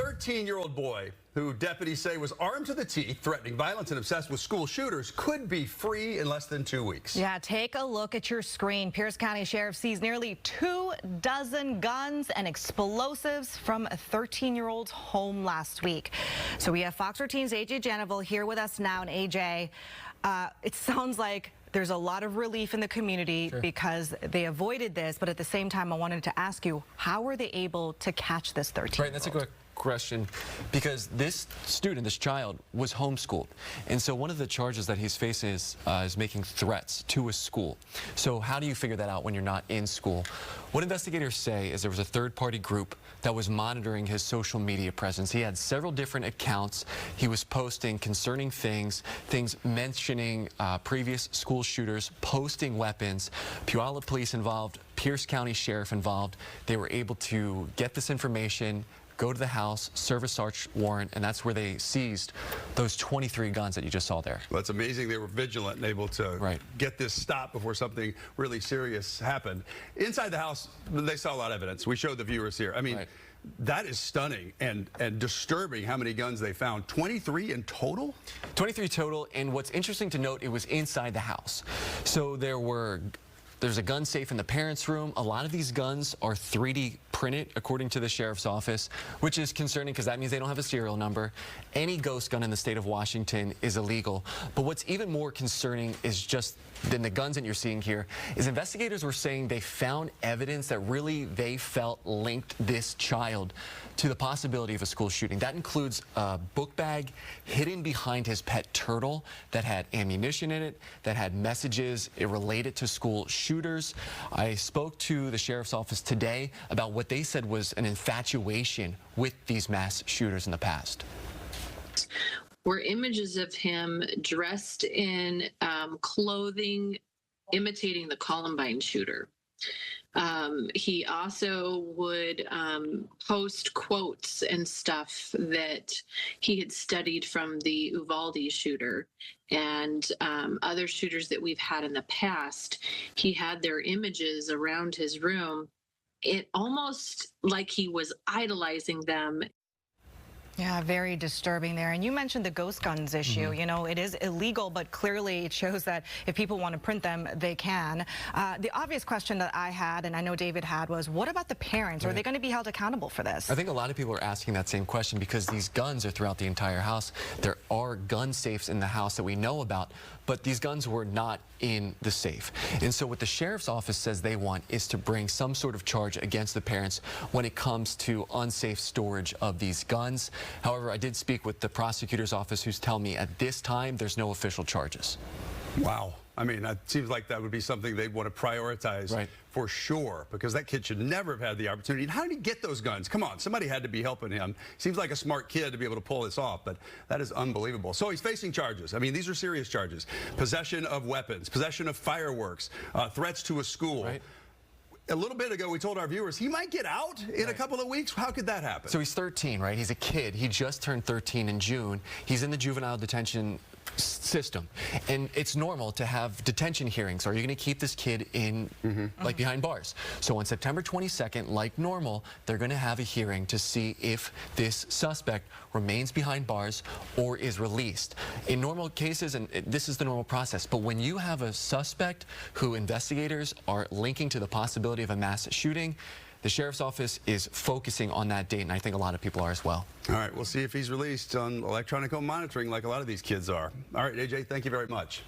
13-year-old boy who deputies say was armed to the teeth, threatening violence and obsessed with school shooters, could be free in less than 2 weeks. Yeah, take a look at your screen. Pierce County Sheriff seized nearly 24 guns and explosives from a 13-year-old's home last week. So we have Fox 13's AJ Janeville here with us now. And AJ, it sounds like there's a lot of relief in the community because they avoided this, but at the same time, I wanted to ask you, how were they able to catch this 13-year-old? Right, that's a good question, because this student, this child, was homeschooled. And so one of the charges that he's facing is making threats to a school. So how do you figure that out when you're not in school? What investigators say is there was a third-party group that was monitoring his social media presence. He had several different accounts. He was posting concerning things mentioning previous school shooters, posting weapons. Puyallup police involved, Pierce County Sheriff involved. They were able to get this information, go to the house, serve a search warrant, and that's where they seized those 23 guns that you just saw there. Well, it's amazing they were vigilant and able to get this stopped before something really serious happened. Inside the house, they saw a lot of evidence. We showed the viewers here. I mean, that is stunning and disturbing how many guns they found. 23 in total? 23 total, and what's interesting to note, it was inside the house. So there's a gun safe in the parents' room. A lot of these guns are 3D printed, according to the sheriff's office, which is concerning because that means they don't have a serial number. Any ghost gun in the state of Washington is illegal. But what's even more concerning is than the guns that you're seeing here is investigators were saying they found evidence that really they felt linked this child to the possibility of a school shooting. That includes a book bag hidden behind his pet turtle that had ammunition in it, that had messages related to school shooters. I spoke to the sheriff's office today about what they said was an infatuation with these mass shooters in the past. Were images of him dressed in clothing imitating the Columbine shooter. He also would post quotes and stuff that he had studied from the Uvalde shooter and other shooters that we've had in the past. He had their images around his room. It almost like he was idolizing them. Yeah, very disturbing there. And you mentioned the ghost guns issue. You know, it is illegal, but clearly it shows that if people want to print them, they can. The obvious question that I had, and I know David had, was what about the parents? Are they going to be held accountable for this? I think a lot of people are asking that same question because these guns are throughout the entire house. There are gun safes in the house that we know about, but these guns were not in the safe. And so what the sheriff's office says they want is to bring some sort of charge against the parents when it comes to unsafe storage of these guns. However, I did speak with the prosecutor's office, who's telling me at this time there's no official charges. Wow. I mean, it seems like that would be something they'd want to prioritize for sure, because that kid should never have had the opportunity. And how did he get those guns? Come on, somebody had to be helping him. Seems like a smart kid to be able to pull this off, but that is unbelievable. So he's facing charges. I mean, these are serious charges. Possession of weapons, possession of fireworks, threats to a school. A little bit ago, we told our viewers he might get out in a couple of weeks. How could that happen? So he's 13, right? He's a kid. He just turned 13 in June. He's in the juvenile detention system, and it's normal to have detention hearings. Are you going to keep this kid in like behind bars? So on September 22nd, like normal, they're going to have a hearing to see if this suspect remains behind bars or is released. In normal cases, and this is the normal process, but when you have a suspect who investigators are linking to the possibility of a mass shooting, the sheriff's office is focusing on that date, and I think a lot of people are as well. All right, we'll see if he's released on electronic home monitoring like a lot of these kids are. All right, AJ, thank you very much.